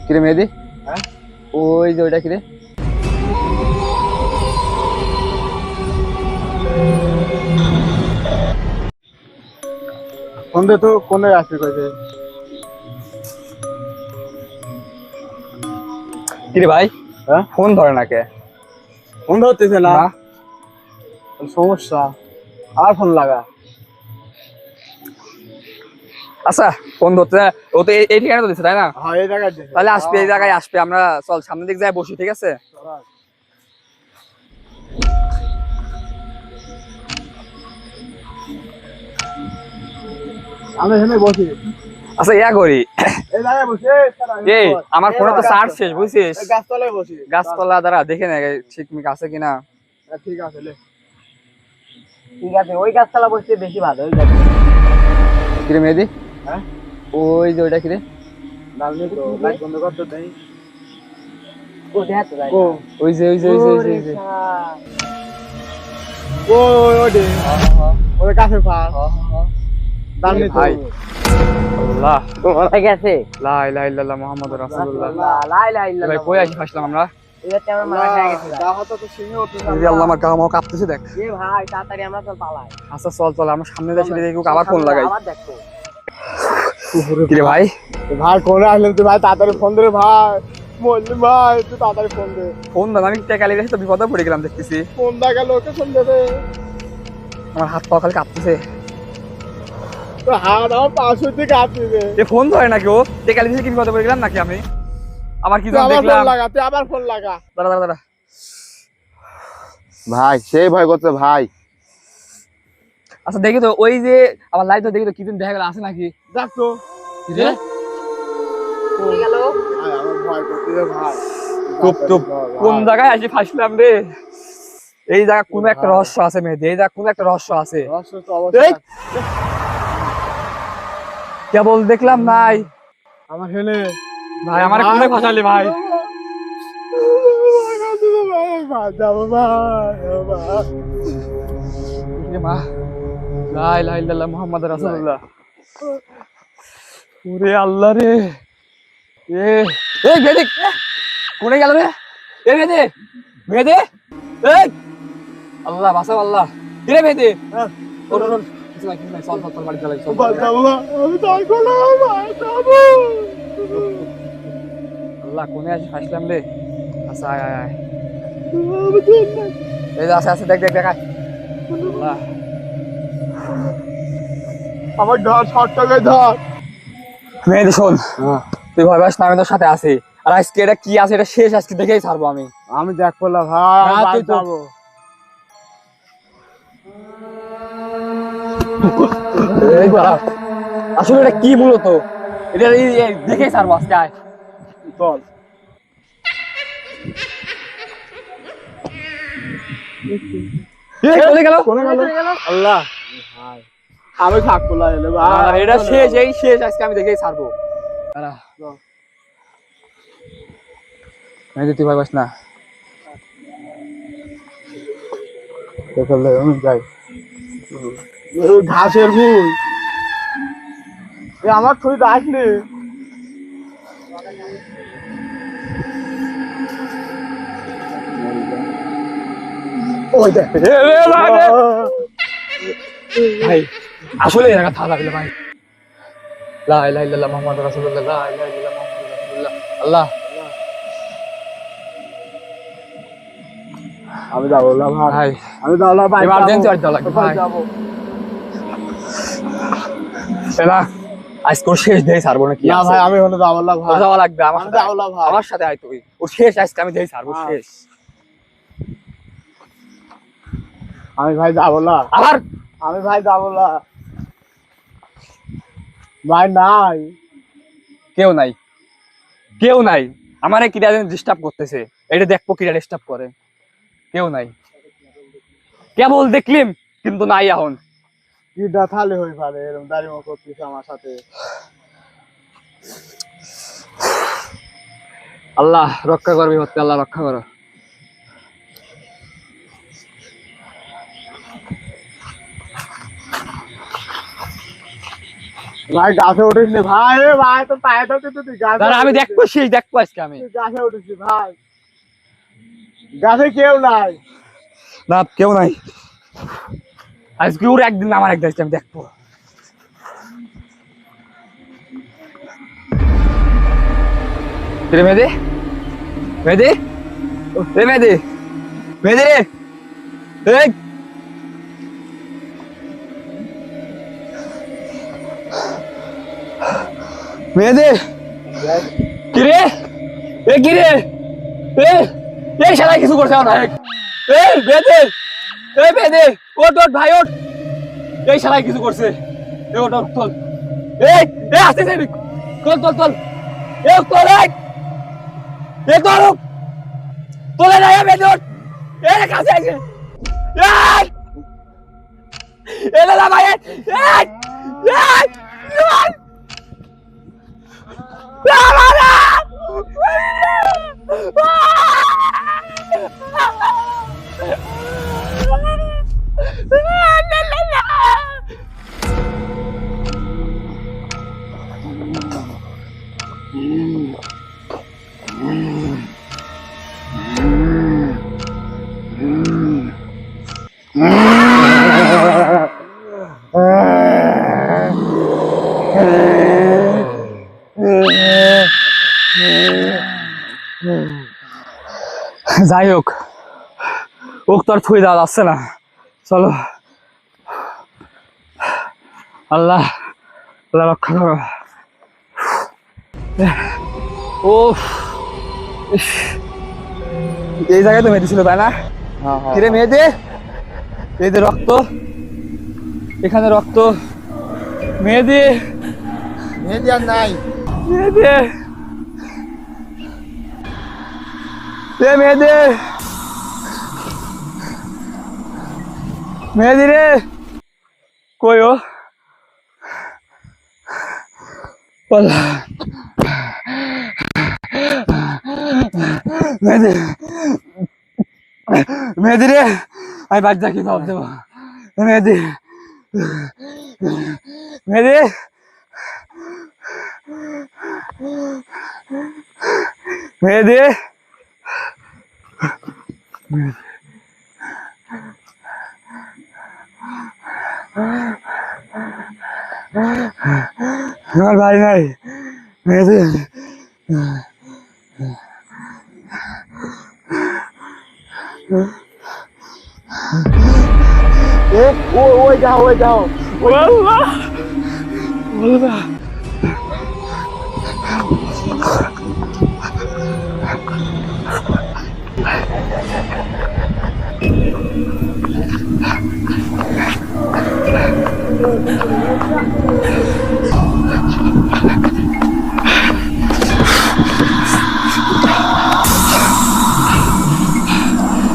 কিরে মেহেদি? হ্যাঁ ওই যে ওইটা কিরে? ফোন দে তো, কোনে আসবে কইছে? কিরে ভাই, হ্যাঁ ফোন ধরে না কে? ফোন ধরতেছে না, না সমস্যা। আর ফোন লাগা। আচ্ছা, ফোন ধরতে ও তো এই ঠিকানা তো দিচ্ছে তাই না? হ্যাঁ এই জায়গায় দিছে। তাহলে আসবে, এই জায়গায় আসবে। আমরা চল সামনের দিক যাই বসি, ঠিক আছে? আমি এখানে বসি, আচ্ছা ইয়া করি, এই জায়গায় বসি। এই আমার ফোনে তো চার্জ শেষ, বুঝছিস? গাছতলায় বসি। গাছতলা দ্বারা দেখে না ঠিক মিক আছে কিনা। ঠিক আছে লে। ঠিক আছে, ওই গাছতলা বসতে বেশি ভালো। ওই গাছ কিরে মেহেদি? হ্যাঁ ওই যে ওইটা কিরে? ডালনি তো লাইট বন্ধ করতে দেই। ও দেখ তো ভাই। ও ওই যে ওই যে ওই যে ওই যে, ওই যে। ওই দে ওরে কাছে ফাল ডালনি তো। ভাই আল্লাহ, ঠিক আছে। লা ইলাহা ইল্লাল্লাহ মুহাম্মাদুর রাসূলুল্লাহ। লা ইলাহা ইল্লাল্লাহ। ভাই কই আসি ফাসলাম আমরা? এটা তো আমার মাথা খেয়ে গেছে। গা হাতে তো সিনে উঠছে। এই আল্লাহ, আমার গা মাও কাঁপতেছে দেখ। এ ভাই তাড়াতাড়ি আমরা চল পালাই। আচ্ছা চল চল, আমরা সামনে যাচ্ছি, দেখি আবার ফোন লাগাই। আবার দেখো। কিরে ভাই? ভাই কোনে আসলে তুই? ভাই তাড়াতাড়ি ফোন দে ভাই, বললি ভাই তুই তাড়াতাড়ি ফোন দে। ফোন দাও, আমি টেকালি রেখে তো বিপদে পড়ে গেলাম দেখতেছি। ফোন দেখা লোকেশন দে রে। আমার হাত পা খালি কাঁপতেছে। তো হাত আমার পাশে দিকে কাঁপছে রে। এ ফোন ধরে নাকি? ও টেকালি রেখে কি বিপদে পড়ে গেলাম নাকি আমি? আমার কি তুই জান আবার ফোন দেখলাম। লাগা, তুই আবার ফোন লাগা। দাঁড়া দাঁড়া দাঁড়া। ভাই সেই ভয় করছে ভাই। আচ্ছা দেখি তো, ওই যে আমার লাইট দেখি তো, কি দিন দেখা গেল আছে নাকি? দেখ তো। কি রে? কি গেল? ভাই আমার ভয় করছে রে ভাই। টুপ টুপ, কোন জায়গায় আসি ফাসলাম রে? এই জায়গা কোনো একটা রহস্য আছে মেয়েদের, এই জায়গা কোনো একটা রহস্য আছে। রহস্য তো অবশ্যই এই! কেবল দেখলাম নাই আমার হেলে ভাই, আমার কোনে ফাসালি ভাই? ভাই যাবো ভাই। এ মা, লা ইলাহা ইল্লাল্লাহ মুহাম্মাদুর রাসূলুল্লাহ। ওরে আল্লাহ রে। এ এই মেয়েদি কোনে গেল রে? এ মেয়েদি, মেয়েদি, এই আল্লাহ বাঁচাও আল্লাহ। কি রে মেয়েদি? ওর ওর কিছু নাই, কিছু নাই, চল চল চল, বাড়ি চল চল। ভাই যাবো ভাই, আমি থাকবো না ভাই, যাবো। আল্লাহ কোনে আসি ফাসলাম রে। আচ্ছা আয় আয় আয়, আমি ঠিক নাই। এই যে আছে আছে, দেখ দেখ দেখ আয়। আল্লাহ, আমার ধর, 60 টাকায় ধর। মেয়েদি শোন, তুই ভয় পাস না, আমি তোর সাথে আছি। আর আজকে এটা কি আছে, এটা শেষ, আজকে দেখেই ছাড়বো আমি। আমি দেখ করলাম ভাই, না, আমি তুই তো- যাবো। এই বাড়া, আসলে এটা কি মূলত? এটা দেখেই ছাড়বো আজকে, আয় চল। এই চলে গেল। কোনে গেল? আল্লাহ ভাই, আমি থাকবো না এলে ভাই। আর এটা শেষ, এই শেষ, আজকে আমি দেখেই ছাড়বো। দাঁড়া, মেহেদি তুই ভয় পাস না। আমি যাই। ঘাসের ভুল আমার ছবি আসলে ওই দেখ, ভাই আসলে এর কথা লাগলে ভাই। লা ইলাহা ইল্লাল্লাহ মুহাম্মাদুর রাসূলুল্লাহ, লা ইলাহা ইল্লাল্লাহ মুহাম্মাদুর রাসূলুল্লাহ। আল্লাহ, আমি যাবো না ভাই, ভাই আমি যাবো না ভাই, এমার্জেন্সি আর যাওয়া লাগবে ভাই। যাবো। এলা আজকে ওর শেষ দেখেই ছাড়বো নাকি? না ভাই, আমি হলে যাবো না ভাই। তোর যাওয়া লাগবে, আমার আমি সাথে যাবো না ভাই। আমার সাথে আয় তুই। ও শেষ, আজকে আমি দেখেই ছাড়বো, হ্যাঁ। শেষ। আমি ভাই যাবো না, আবার আমি ভাই যাবো না ভাই। নাই কেউ নাই, কেউ নাই। আমারে কিরা ডিস্টার্ব করতেছে, এটা দেখবো কিরা ডিস্টার্ব করে। কেউ নাই, কেবল দেখলিম কিন্তু নাই এখন। কি দেখালে হয়ে পারে এরকম দাঁড়িয়ে করতেছে আমার সাথে। আল্লাহ রক্ষা করবি, হচ্ছে আল্লাহ রক্ষা করো। ভাই গাছে উঠিস নি ভাই, এ ভাই তো পায়ে ধরতে তুই গাছে দাঁড়া আমি উঠিস নি। দেখবো, সেই দেখবো আজকে আমি। তুই গাছে উঠিস নি ভাই, গাছে কেউ নাই। না কেউ নাই, আজকে ওর একদিন আমার একদিন আজকে আমি দেখবো। রে মেহেদি, মেহেদি, রে মেহেদি, মেহেদি রে, এই মেহেদি, কিরে এ কিরে এই শালা কিছু করছে না। এই মেহেদি, এই মেহেদি, ওঠ ওঠ ভাই ওঠ, এই শালা কিছু করছে। এ ওঠ ওঠ তোল, এই এই আসতে যাবি, তোল তোল তোল, এ তোল, এ তোল, তোলে না মেহেদি, ওঠ, এ কাছে আছে, এই এলে না ভাই, এই এই যাই হোক, ওক তো আর থুই দেওয়া যাচ্ছে না, চলো। আল্লাহ আল্লাহ রক্ষা করো। ও এই জায়গায় তো মেয়েদি ছিল তাই না? কিরে মেয়েদি, এই যে রক্ত, এখানে রক্ত, মেয়েদি, মেহেদি আর নাই। মেয়েদি, মেহেদি, মেহেদি রে, কই ও? মেহেদি, মেহেদি রে, আমি বাড়ি যাকি জবাব দেবো। মেহেদি, মেহেদি, মেহেদি, আমার ভাই নাই, মেহেদি, এ ওই যাও, ওই যাও। আল্লাহ আল্লাহ,